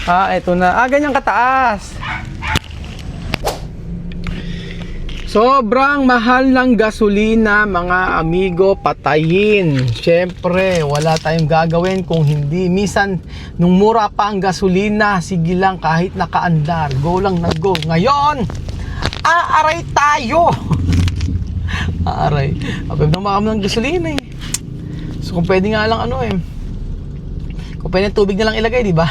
Eto na. Ganyan kataas. Sobrang mahal ng gasolina, mga amigo, patayin. Siyempre, wala tayong gagawin kung hindi. Minsan, nung mura pa ang gasolina, sige lang kahit nakaandar. Go lang na go. Ngayon, aaray tayo. Aaray. Apeb na makam ng gasolina eh. So kung pwede nga lang kung pwede tubig na lang ilagay, di ba?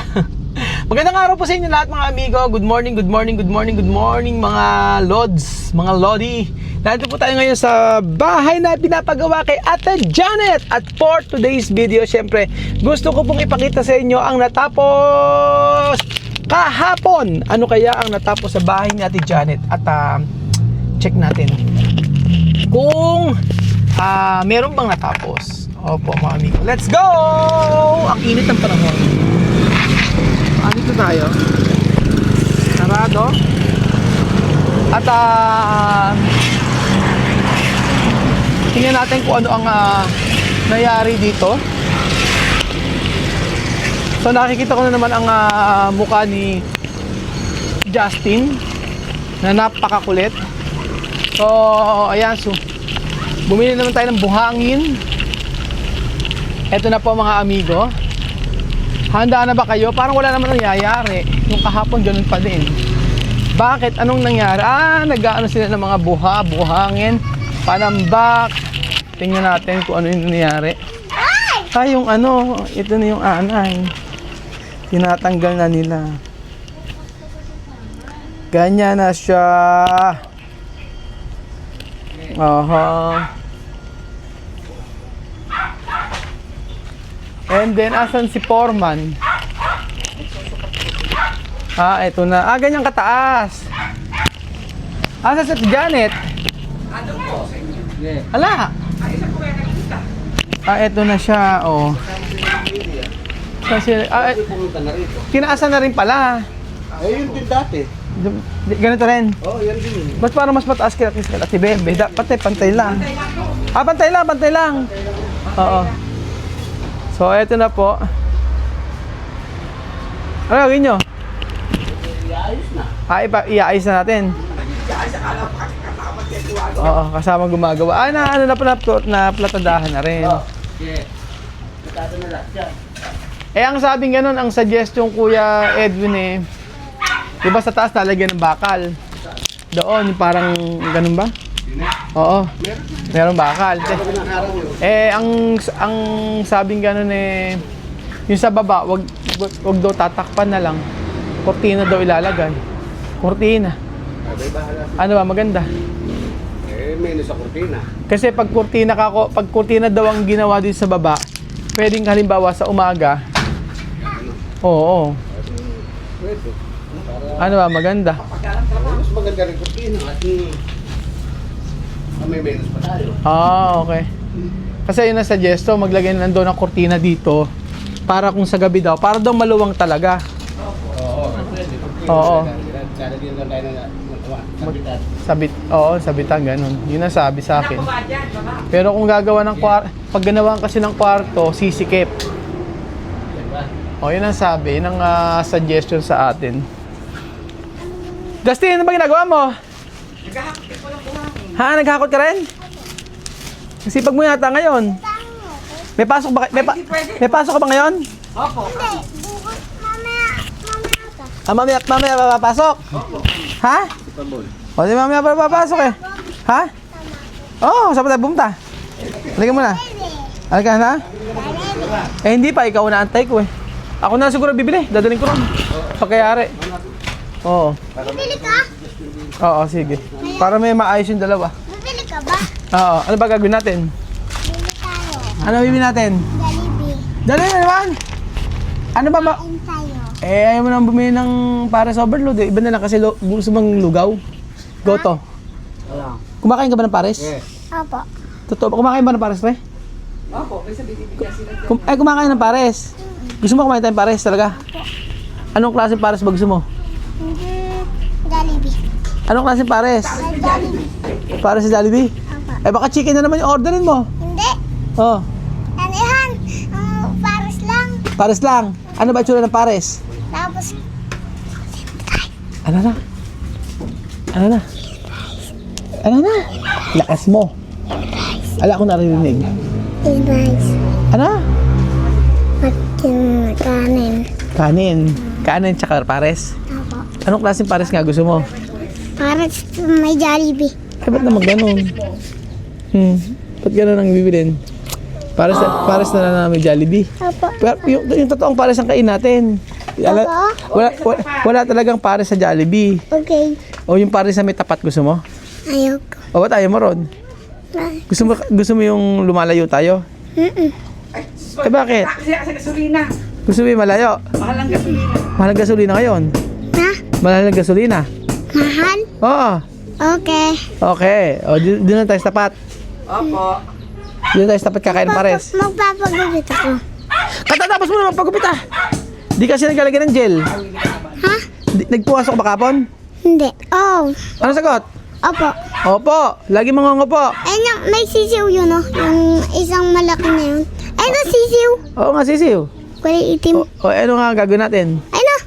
Magandang araw po sa inyo lahat, mga amigo. Good morning, good morning, good morning, good morning, mga lods, mga lodi. Nandito po tayo ngayon sa bahay na pinapagawa kay Ate Janet. At for today's video, syempre, gusto ko pong ipakita sa inyo ang natapos kahapon. Ano kaya ang natapos sa bahay ni Ate Janet? At check natin kung meron bang natapos. Opo, mga amigo. Let's go! Ang init ng panahon. Dito tayo. Sarado. At tingnan natin kung ano ang nangyari dito. So nakikita ko na naman ang mukha ni Justin na napakakulit. So ayan, so bumili naman tayo ng buhangin. Ito na po, mga amigo. Handa na ba kayo? Parang wala naman nangyayari. Yung kahapon ganun pa din. Bakit? Anong nangyari? Nag-aano sila ng mga buhangin, panambak. Tingnan natin kung ano yung nangyari. Yung ito na yung anay. Tinatanggal na nila. Ganyan na siya. And then, asan si Foreman? Ito na. Ganyan kataas. Asan si Janet? Ala! Ito na siya, Kasi, tinaasan na rin pala. Yun din dati. Ganito rin? Yan din. Mas parang mas mataas kaya si Bebe. Dapat pantay lang. Pantay lang. Oo. So, eto na po. Ano gawin nyo? Iayos na. Iayos na natin. Oo, kasama gumagawa. Na platadahan na rin. Natado na lahat yan. Ang sabing ganun, ang suggestion Kuya Edwin diba sa taas talagyan ng bakal? Doon, parang ganun ba? Oo. Meron bakal. Ang sabing ganun yung sa baba, wag daw tatakpan na lang. Kortina daw ilalagay. Kortina. Ano ba, maganda? Menos sa kortina. Kasi pag kortina daw ang ginawa din sa baba, pwedeng halimbawa sa umaga. Oo. Pwede. Ano ba, maganda? Mas maganda rin kortina at may menos pa tayo. Okay. Kasi yun ang suggesto, maglagay na doon ng kortina dito para kung sa gabi daw, para daw maluwang talaga. Oo. Lalagyan lang tayo na sabitan. Sabitan, ganun. Yun ang sabi sa akin. Pero kung gagawa ng pag ganawan kasi ng kwarto, sisikip. Yun ang sabi, yun ang suggestion sa atin. Dustin, ano ba ginagawa mo? Naghahakot ko lang buhangin. Naghahakot ka rin? Sipag mo yata ngayon. May pasok ba? May pasok ka ba ngayon? Opo. Mamaya papasok? Opo. Ha? Di mamaya papasok Ha? Saan pa tayo pumunta? Halika muna. Halika na? Hindi pa, ikaw na antay ko Ako na siguro bibili, dadaling ko ron. Pagkayari. Oo. Bibili ka? Oo, sige. Para may maayos yung dalawa. Bibili ka ba? Oo, ano ba gagawin natin? Bibili tayo. Ano bibili natin? Jollibee. Dali na naman! Ano ba Kain tayo. ayaw mo nang bumili ng pares overload Iba na lang kasi gusto mong lugaw. Goto. Kumakain ka ba ng pares? Yes. Opo. Totoo ba? Kumakain ba ng pares, pre? Opo, may sabi bibigyan sila. Kumakain ng pares. Gusto mo kumain tayong pares talaga? Anong klaseng pares ba gusto mo? Jollibee. Anong klaseng pares? Jollibee. Pares sa Jollibee? Opo. Baka chicken na naman yung orderin mo. Hindi. Oh, Ano yan? Pares lang. pares lang. Ano ba itsura ng pares? Tapos, Ano na? Ano na? Ano na? Lakas mo. Ala ko narinig. i-rice. Ano? Kanin. Kanin. Kanin tsaka pares. Apo. Anong klaseng pares nga gusto mo? Para may Jollibee. Eh, ba't naman ganun? Ba't ganun ang bibilin? Pares na lang namin Jollibee. Apo. Pero yung totoong pares ang kain natin. Wala talagang pares sa Jollibee. Okay. O yung pares na may tapat gusto mo? Ayoko. O ba't ayaw mo ron? Gusto mo yung lumalayo tayo? Eh bakit? Kasi sa gasolina. Gusto mo yung malayo? Mahal ang gasolina. Mahal ang gasolina ngayon. Ha? Mahal ang gasolina. Mahal? Oo. Okay. Okay. O, doon na tayo sa tapat. Opo. Doon tayo sa tapat kakain ng pares. Magpapagupit ako. Katatapos mo na magpagupit ah. Di kasi naglalagay ng gel. Ha? Nagpuwasok ba kapon? Hindi. Oh. Ano sagot? Opo. Opo. Lagi mangungupo. Ayun yung, may sisiw yun, oh. Yung isang malaki na yun. Ayun na sisiw. Oo nga, sisiw. Kulay itim. O, ano nga gagawin natin? Ayun na.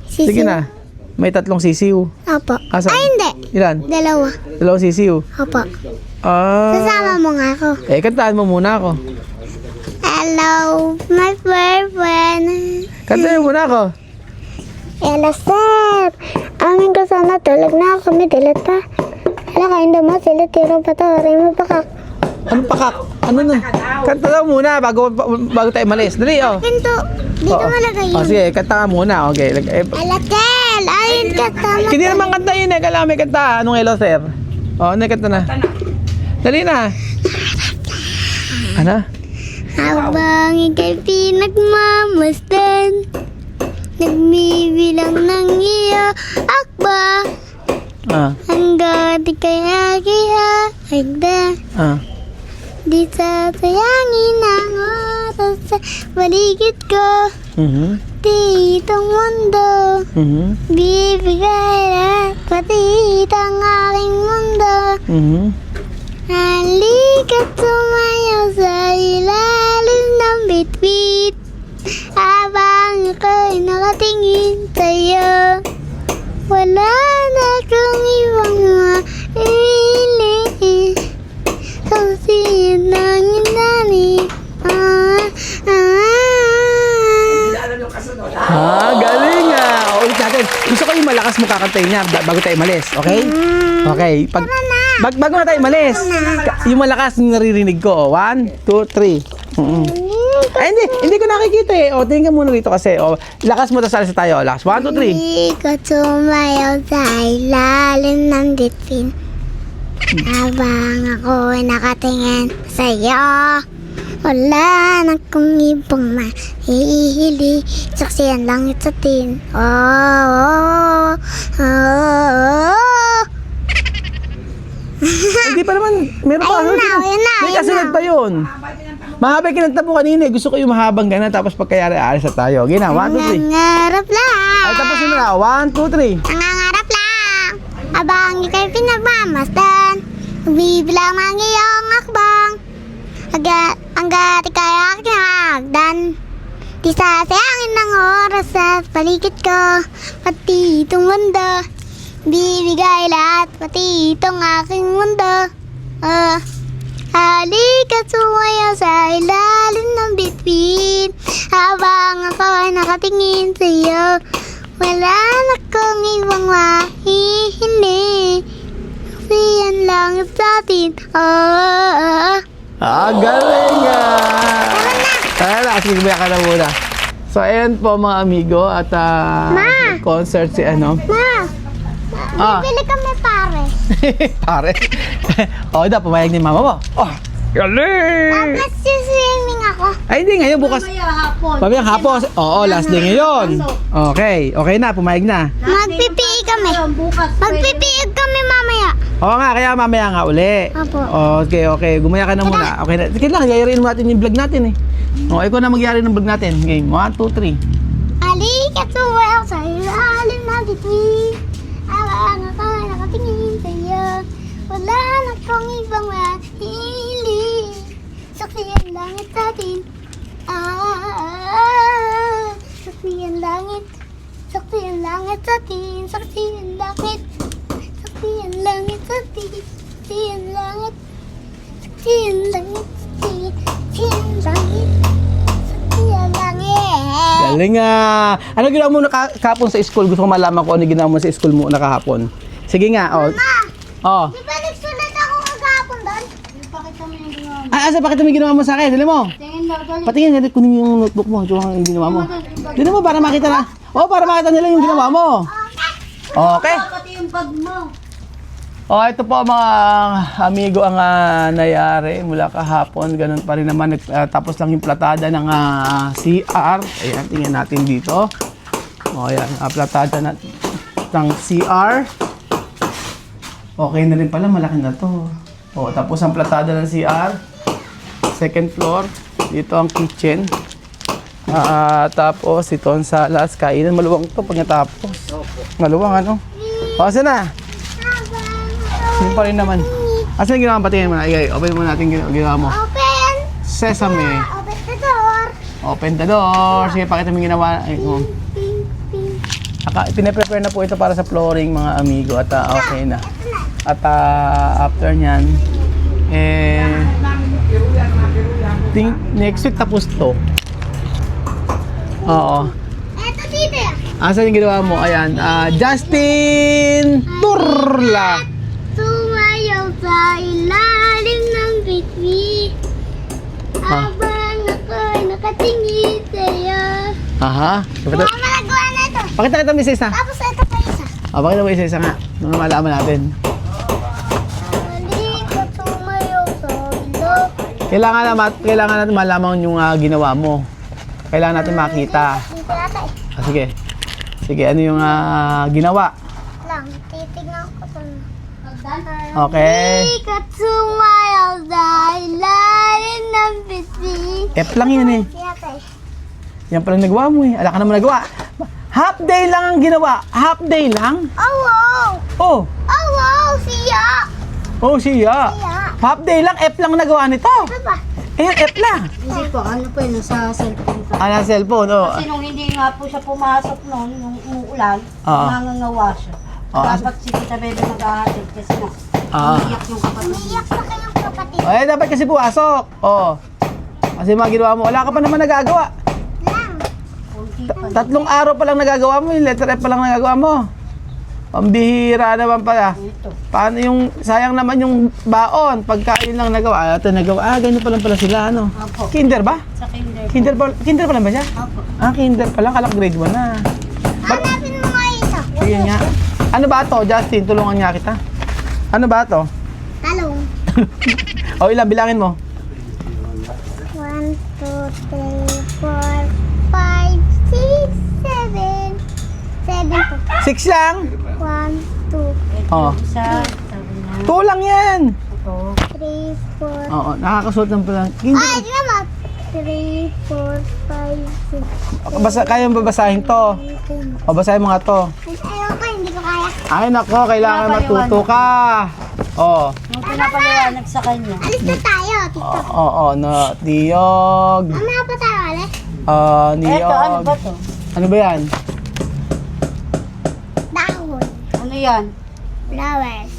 Sisiw. Sige na. May 3 sisiw. Opo. Asan? Ay, hindi. Ilan? 2. 2 sisiw. Opo. Ah. Sasama mo nga ako. Kantaan mo muna ako. Hello, my boyfriend. Kantaan mo muna ako. Hello, sir. Aming kasama tulog na kami dilat pa. Hala, kain daw mo sila tiro pa to. Aray mo pa. Ano pakak? Ano na? Kanta daw muna bago tayo malis. Dali, oh. Pinto. Dito Oo. malagay Oh, yun. sige, kanta ka muna. Okay. Alatel. Ayun kasama. Hindi naman kanta yun eh. Kailangan may kanta. Anong hello, sir? Oh, ano kanta na? Dali na. Ano? Habang ika'y pinagmamasdan, nagbibilang ng iyo akba, hanggang di kaya hagda. Di sasayangin ang oras sa paligid ko. Ditong mundo, bibigay lahat pati itang aking mundo. Halika't sumayaw sa ilalim ng bitbit, habang ako'y nakatingin sa'yo. Wala na akong ibang mahiling, kasi yun ang inani. Galing ah. Ulit natin. Gusto ko yung malakas mo kakantayin niya bago tayo malis. Okay? Okay. Bago na tayo malis. Yung malakas yung naririnig ko. 1, 2, 3. Ay, hindi ko nakikita eh. O, tingin ka muna dito kasi. O, lakas mo, tapos alis tayo. Lakas. 1, 2, 3. Halika't sumayaw sa ilalim ng bitbit, habang ako'y nakatingin sa'yo. Wala na kong ibang mahihili, saksiyan lang ito din. Hindi pa naman. Meron pa. Ayun na. May kasunod pa yun. Mahaba yung kinanta mo kanina eh. Gusto ko yung mahabang gana tapos pagkayari alis na tayo. Gina, 1, 2, 3. Nangangarap lang. Ay, tapos yun na. 1, 2, 3. Nangangarap lang. Abang ika'y pinagmamasdan, bibilang ang iyong akbang, hanggat ika'y aking hagdan. Di sasayangin ng oras sa paligid ko, pati itong mundo, bibigay lahat pati itong aking mundo. Halika't sumayaw sa ilalim ng bitbit, habang ako'y nakatingin sa'yo. Wala na kong ibang mahihili, kasi yan lang sa atin. Galing Tara na, kasi kumaya ka na muna. So, ayan po mga amigo at concert si ano. Ma, bibili kami pare. Pare. Da, pumayag ni mama mo. Galing! Tapos swimming ako. Ay, hindi ngayon, bukas. Mamayang hapon. Oo, last day ngayon. Okay na, pumayag na. Magpipiig kami. Magpipiig kami mamaya. Oo nga, kaya mamaya nga uli. Opo. Okay. Gumaya ka na muna. Okay na. Sige lang, yayarin mo natin yung vlog natin eh. Ikaw na magyari ng vlog natin. Game, 1, 2, 3. Halika't sumayaw sa ilalim ng bitbit, habang ako'y nakatingin sa'yo. Wala na kong ibang mahihili, saksiyan lang at atin. Saksi ang langit. Saksi ang langit sa atin. Saksi ang langit. Saksi ang langit sa atin. Saksi ang langit. Saksi ang langit sa atin. Saksi ang langit. Saksi ang langit. Galing ah. Ano ginawa mo kahapon sa school? Gusto ko malaman ko ano ginawa mo sa school mo nakahapon. Sige nga, oh. Ma, Oh. di ba nagsulat ako kagapon doon? Pakita mo yung ginawa mo. Asa, bakit may ginawa mo sa akin? Dali mo. Tingin daw, dali. Patingin, dali, kunin mo yung notebook mo. Ito ang ginawa mo. Dali mo, para makita na. Oh, para makita nila yung ginawa mo. Okay. Pati yung bag mo. Oh, ito po mga amigo ang nangyari mula kahapon. Ganun pa rin naman. Tapos lang yung platada ng CR. Ayan, tingnan natin dito. Oh, ayan. Platada ng CR. Okay na rin pala. Malaki na to. Oh, tapos ang platada ng CR. Second floor. Dito ang kitchen. Tapos ito ang salas. Kainan. Maluwang to pag natapos. Maluwang ano. O, saan na? Yun pa rin naman. Asan yung ginawa? Patingin mo na. Open mo natin ginawa mo. Open. Sesame. Open the door. Open the door. Sige, pakita mo yung ginawa. Ay, oh. Ping, ping. Pinaprepare na po ito para sa flooring mga amigo. At okay na. At after nyan, next week tapos to. Oo. Eto dito. Asan yung ginawa mo? Ayan. Justin Turla. Sumayaw sa ilalim ng bitwi. Habang ako'y nakatingin sa'yo. Aha. Mama, nagawa na ito. Pakita kita mo isa. Tapos ito pa isa. Pakita mo isa nga. Nung malaman natin. Halika, sumayaw sa ilog. Kailangan natin malaman yung ginawa mo. Kailangan natin makita. Dito yata eh. Sige. Sige, ano yung ginawa? Lang, titignan ko ito. Okay. Halika, sumayaw sa ilalim ng bitwi. F lang yan eh. Yata eh. Yan palang nagawa mo eh. Ala ka naman nagawa. Half day lang ang ginawa. Half day lang? Oh, wow. Oh. Oh, wow. Siya. Oh, siya. Siya. Half day lang. F lang nagawa nito. Ano ba? Eh, F lang. Hindi po, ano po yun, sa cellphone ko. Ano, cellphone, oh. Kasi nung hindi nga po siya pumasok noon, nung umuulan, Ah. nangangawa siya. Ah. Dapat si Tita Bebe mag-ahatid kasi nga, Ah. umiiyak yung kapatid niya. Umiiyak sa kanyang kapatid. Eh, dapat kasi pumasok. Oh. Kasi mga ginawa mo. Wala ka pa naman nagagawa. Lang. Kunti pa. 3 araw pa lang nagagawa mo. Yung letter F pa lang nagagawa mo. Pambihira naman pala. Ito. Paano yung, sayang naman yung baon. Pagkain lang nagawa. Ito nagawa. Ganyan pa lang pala sila, ano. Opo. Kinder ba? Sa kinder po. Kinder pa lang ba siya? Opo. Kinder pa lang. Kalak grade 1 na. Hanapin mo nga isa. Sige nga. Ano ba to, Justin? Tulungan niya kita. Ano ba to? Talong. O, ilan? Bilangin mo. 1, 2, 3, 4, 5, 6, 7. 7 po. 6 lang? 1, 2, Ito, Oo. isa, sabi na. 2 lang yan. Ito. 3, 4. Oo, nakakasuot lang pala. Kinder. Ay, di naman. 3, 4, 5, 6. Kaya mo babasahin to. O, basahin mo nga to. Ayoko, hindi ko kaya. Ay, nako, kailangan Pinapaliwanag. matuto ka. Oo. Nung pinapaliwanag sa kanya, Alis na tayo, tito. Oo, no. Niyog. Mamaya pa tayo alis. Niyog. eto, ano ba to? Ano ba yan? Dahon. Ano yan? Flowers.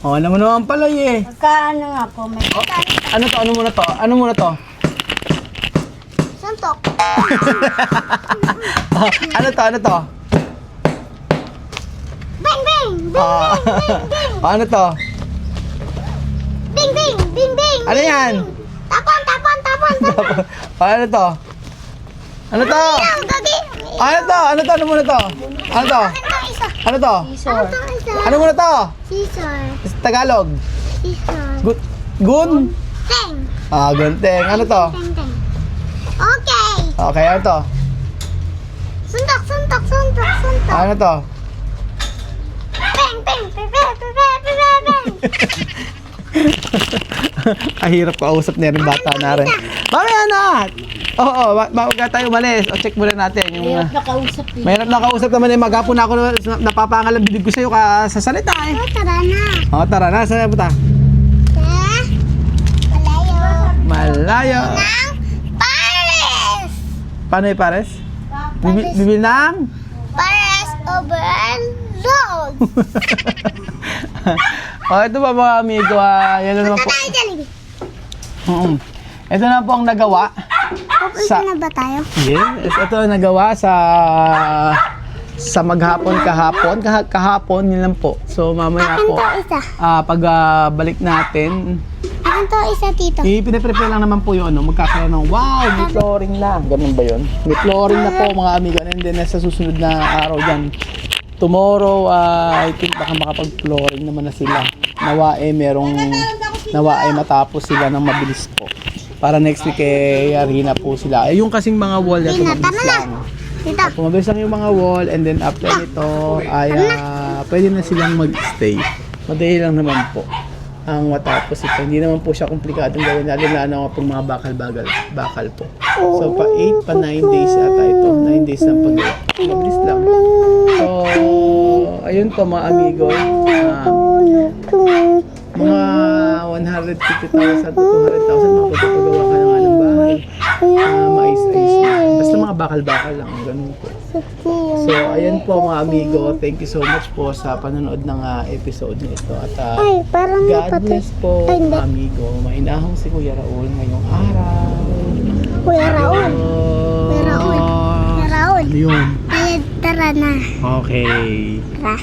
Oh, alam mo naman pala eh. Magkaano nga po, may Ano to? Ano muna to? Ano muna to? Suntok. Ano to? Ano to? Bing, bing. Bing, Ah. bing, bing, bing. Ano to? Bing, bing, bing, bing. Ano yan? Tapon, tapon, tapon, tapon. Ano to? Ano to? Ayaw, gagi. Ano to? Ano to? Ano muna to? Ano to? Ano to isa? Ano to? Ano scissor. to isa? Ano muna to? Scissor. Tagalog. Scissor. Gun? Teng. Gunteng. Ano to? Teng, teng. Okay. Okay, ano to? Suntok, suntok, suntok, suntok. Ano to? Bing, bing, bing, bing, bing, bing, bing, bing. Ahirap kausap na rin bata na rin. Mamaya na! Oo, bago ka tayo umalis. O check muna natin. Yung, Hirap na kausap eh. mahirap na kausap naman eh. Maghapon na ako napapangal ang bibig ko sa'yo sa salita eh. Oh, tara na. O, tara na. Saan na punta? Malayo. Malayo. Ng Paris. Paano yung pares? Bibili ng? Pares overload. Ito ba mga amigo? Yan na naman po. Tayo Jollibee. Ito na po ang nagawa. Pupunta na ba tayo? Yes, ito ang nagawa sa maghapon kahapon yun lang po. So mamaya Akin po to isa. pag balik natin, Akin to isa, tito. ipine-prepare lang naman po yun, magkakaroon ng wow, may flooring na. Ganun ba yun? May flooring na po mga amigo. And then sa susunod na araw dyan, tomorrow, I think baka makapag-flooring naman na sila. Nawa ay matapos sila ng mabilis po. Para next week yari na po sila. Yung kasing mga wall na Tama mabilis na. lang. Tito. Mabilis lang yung mga wall, and then after nito ay pwede na silang mag-stay. Madali lang naman po ang matapos ito. Hindi naman po siya komplikadong gawin, lalo na po mga bakal po. So pa 8 pa 9 days ata ito. 9 days lang paggawa. Mabilis lang. So ayun po mga amigo. Mga 150,000 to 200,000 makapagpagawa ka na nga ng bahay. Mais-ayos na. Basta mga bakal-bakal lang. Ganun po. So, ayan po mga amigo. Thank you so much po sa panonood ng episode na ito. At Ay, parang God napatay. bless po Ay, hindi. mga amigo. Mainahong si Kuya Raul ngayong araw. Kuya Raul. Kuya Raul. Kuya Raul. Ano yun? Ay, tara na. Okay. Tara.